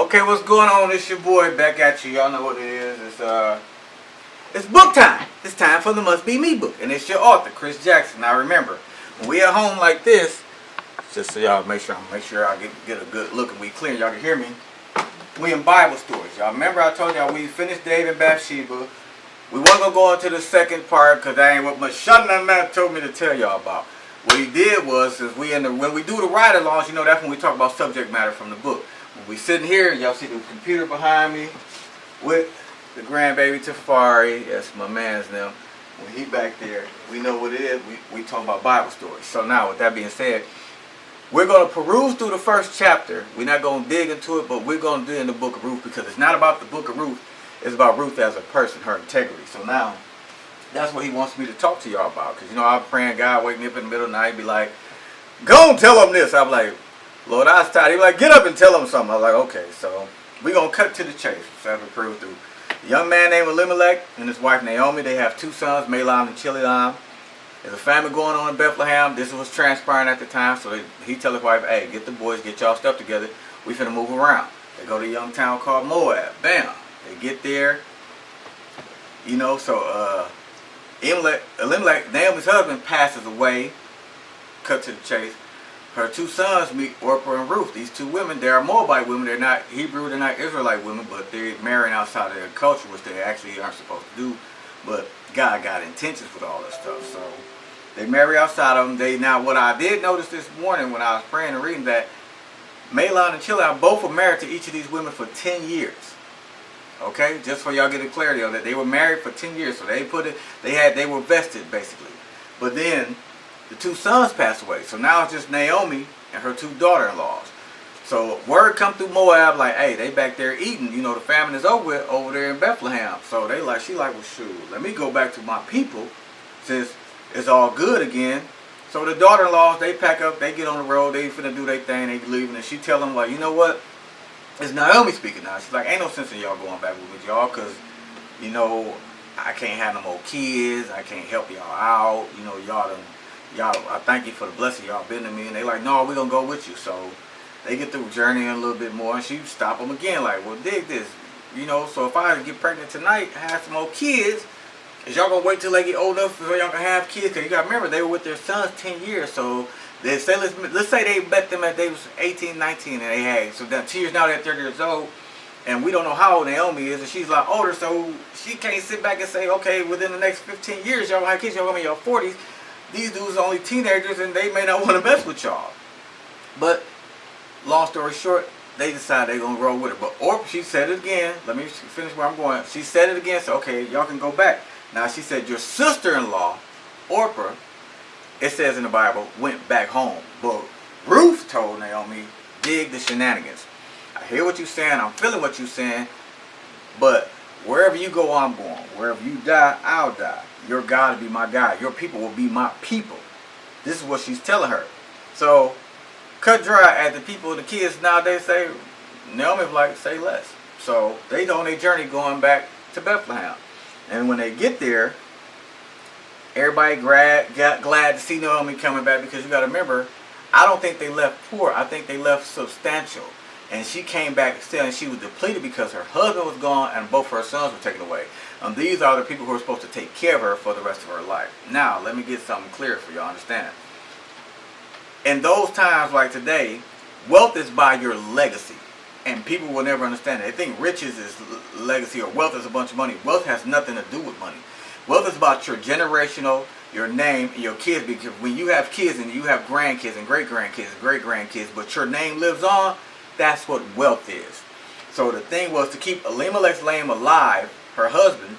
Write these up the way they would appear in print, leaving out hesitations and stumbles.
Okay, what's going on? It's your boy back at you. Y'all know what it is. It's book time. It's time for the Must Be Me book, and it's your author, Chris Jackson. Now remember, when we at home like this, just so y'all make sure I get a good look and we clear. Y'all can hear me. We in Bible stories. Y'all remember I told y'all we finished David and Bathsheba. We wasn't gonna go into the second part because that ain't what much Shutting Man told me to tell y'all about. What he did was, when we do the ride-alongs, you know, that's when we talk about subject matter from the book. When we sitting here, y'all see the computer behind me with the grandbaby Tafari. That's my man's now. When he back there, we know what it is. We talk about Bible stories. So now, with that being said, we're going to peruse through the first chapter. We're not going to dig into it, but we're going to do in the book of Ruth because it's not about the book of Ruth. It's about Ruth as a person, her integrity. So now, that's what he wants me to talk to y'all about. Because, you know, I'm praying God wake me up in the middle of the night, be like, go and tell him this. I'm like, Lord, I was tired. He was like, get up and tell him something. I was like, okay. So we're going to cut to the chase. So we peruse through. A young man named Elimelech and his wife Naomi, they have two sons, Mahlon and Chilion. There's a famine going on in Bethlehem. This was transpiring at the time. So he tell his wife, hey, get the boys, get y'all stuff together. We finna move around. They go to a young town called Moab. Bam. They get there. You know, so Elimelech, Naomi's husband, passes away. Cut to the chase. Her two sons meet Orpah and Ruth. These two women, they are Moabite women. They're not Hebrew, they're not Israelite women, but they're marrying outside of their culture, which they actually aren't supposed to do. But God got intentions with all this stuff. So they marry outside of them. What I did notice this morning when I was praying and reading that Mahlon and Chilion both were married to each of these women for 10 years. Okay, just for y'all get a clarity on that, they were married for 10 years, so they were vested basically. But then the two sons passed away, so now it's just Naomi and her two daughter-in-laws. So word come through Moab like, hey, they back there eating. You know, the famine is over there in Bethlehem. So she like, well, shoot, let me go back to my people since it's all good again. So the daughter-in-laws, they pack up, they get on the road, they finna do their thing, they leaving, and she tell them like, you know what? It's Naomi speaking now. She's like, ain't no sense in y'all going back with y'all because, you know, I can't have no more kids. I can't help y'all out. You know, y'all, I thank you for the blessing y'all been to me. And they like, no, we're going to go with you. So they get through journeying a little bit more. And she stop them again like, well, dig this. You know, so if I get pregnant tonight, have some more kids, is y'all going to wait till they get old enough so y'all can have kids? Because you got to remember, they were with their sons 10 years. So they say, let's say they met them at they was 18, 19, and they had. So that 2 years now they're 30 years old. And we don't know how old Naomi is, and she's a lot older, so she can't sit back and say, okay, within the next 15 years, y'all have kids, y'all gonna be in your 40s. These dudes are only teenagers, and they may not want to mess with y'all. But, long story short, they decide they're gonna roll with her. But Orpah, she said it again. Let me finish where I'm going. She said it again, so okay, y'all can go back. Now, she said, your sister-in-law, Orpah, it says in the Bible, went back home. But Ruth told Naomi, dig the shenanigans. I hear what you're saying. I'm feeling what you're saying. But wherever you go, I'm going. Wherever you die, I'll die. Your God will be my God. Your people will be my people. This is what she's telling her. So, cut dry at the people, the kids nowadays say, Naomi's like, say less. So, they on their journey going back to Bethlehem. And when they get there, everybody got glad to see Naomi coming back because you got to remember, I don't think they left poor. I think they left substantial. And she came back still, and she was depleted because her husband was gone and both her sons were taken away. These are the people who are supposed to take care of her for the rest of her life. Now, let me get something clear for y'all understand. In those times like today, wealth is by your legacy. And people will never understand it. They think riches is legacy or wealth is a bunch of money. Wealth has nothing to do with money. Wealth is about your generational, your name, and your kids. Because when you have kids and you have grandkids and great-grandkids and great-grandkids, but your name lives on, that's what wealth is. So the thing was to keep Elimelech's name alive, her husband,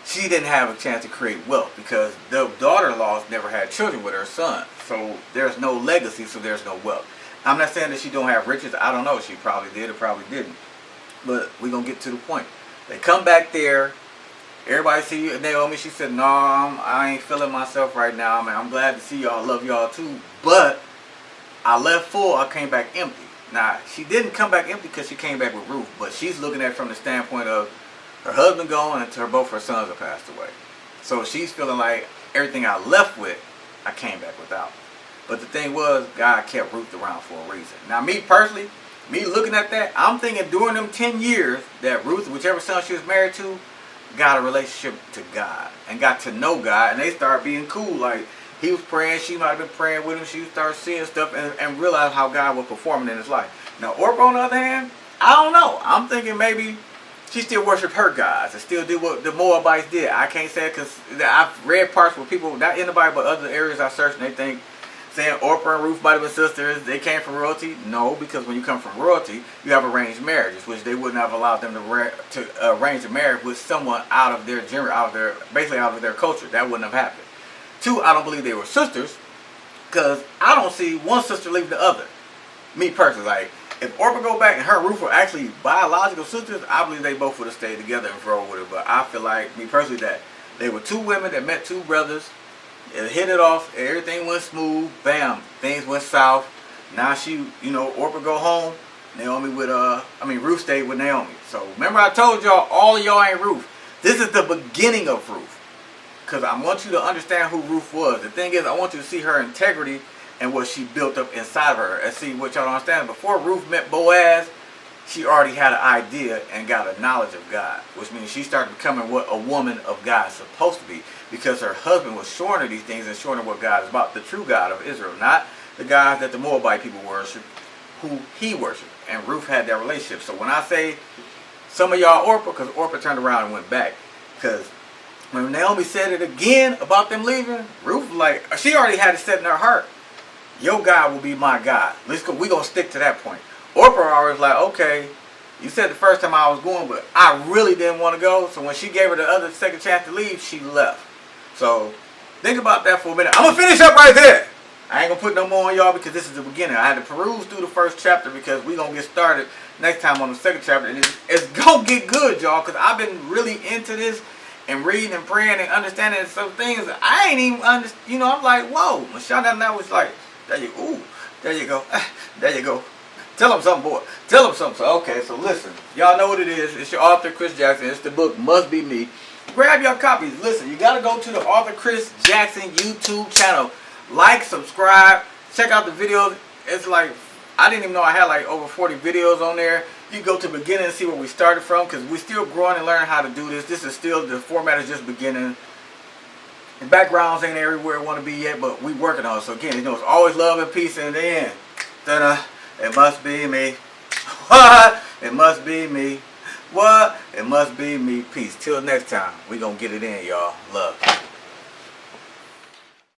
she didn't have a chance to create wealth because the daughter-in-laws never had children with her son. So there's no legacy, so there's no wealth. I'm not saying that she don't have riches. I don't know. She probably did or probably didn't. But we're going to get to the point. They come back there. Everybody see Naomi. She said, no, I ain't feeling myself right now. Man, I'm glad to see y'all. I love y'all too. But I left full. I came back empty. Now, she didn't come back empty because she came back with Ruth. But she's looking at it from the standpoint of her husband gone and both her sons have passed away. So she's feeling like everything I left with, I came back without. But the thing was, God kept Ruth around for a reason. Now, me personally, me looking at that, I'm thinking during them 10 years that Ruth, whichever son she was married to, got a relationship to God and got to know God, and they started being cool. Like, he was praying, she might have been praying with him, she started seeing stuff and realized how God was performing in his life. Now, Orpah, on the other hand, I don't know. I'm thinking maybe she still worshiped her gods and still did what the Moabites did. I can't say it because I've read parts where people, not in the Bible, but other areas I searched, and they think saying Orpah and Ruth might have been sisters, they came from royalty. No, because when you come from royalty, you have arranged marriages, which they wouldn't have allowed them to arrange a marriage with someone out of their gender, basically out of their culture. That wouldn't have happened. Two, I don't believe they were sisters, because I don't see one sister leave the other. Me personally, like, if Orpah go back and her and Ruth were actually biological sisters, I believe they both would have stayed together and rolled with it. But I feel like, me personally, that they were two women that met two brothers. It hit it off. Everything went smooth. Bam. Things went south. Now she, Orpah go home. Ruth stayed with Naomi. So remember I told y'all, all of y'all ain't Ruth. This is the beginning of Ruth. Because I want you to understand who Ruth was. The thing is, I want you to see her integrity and what she built up inside of her. And see what y'all don't understand. Before Ruth met Boaz, she already had an idea and got a knowledge of God. Which means she started becoming what a woman of God is supposed to be. Because her husband was showing her these things and showing her what God is about. The true God of Israel. Not the God that the Moabite people worship. Who he worshiped. And Ruth had that relationship. So when I say some of y'all Orpah, because Orpah turned around and went back. Because when Naomi said it again about them leaving, Ruth, like, she already had it set in her heart. Your God will be my God. We're going to stick to that point. Orpah always like, okay, you said the first time I was going, but I really didn't want to go. So when she gave her the second chance to leave, she left. So think about that for a minute. I'm going to finish up right there. I ain't going to put no more on y'all because this is the beginning. I had to peruse through the first chapter because we're going to get started next time on the second chapter. And it's going to get good, y'all, because I've been really into this and reading and praying and understanding some things I ain't even understand. I'm like, whoa. When Shonda and I was like, there you go. There you go. Tell them something, boy. Tell them something. So, okay, so listen. Y'all know what it is. It's your author, Chris Jackson. It's the book, Must Be Me. Grab your copies. Listen, you got to go to the author Chris Jackson YouTube channel. Like, subscribe, check out the videos. It's like, I didn't even know I had like over 40 videos on there. You go to the beginning and see where we started from because we're still growing and learning how to do this. This is still, the format is just beginning. The backgrounds ain't everywhere we want to be yet, but we working on it. So again, it's always love and peace in the end. Ta-da. It must be me. What? It must be me. What? It must be me. Peace. Till next time. We gonna get it in, y'all. Love.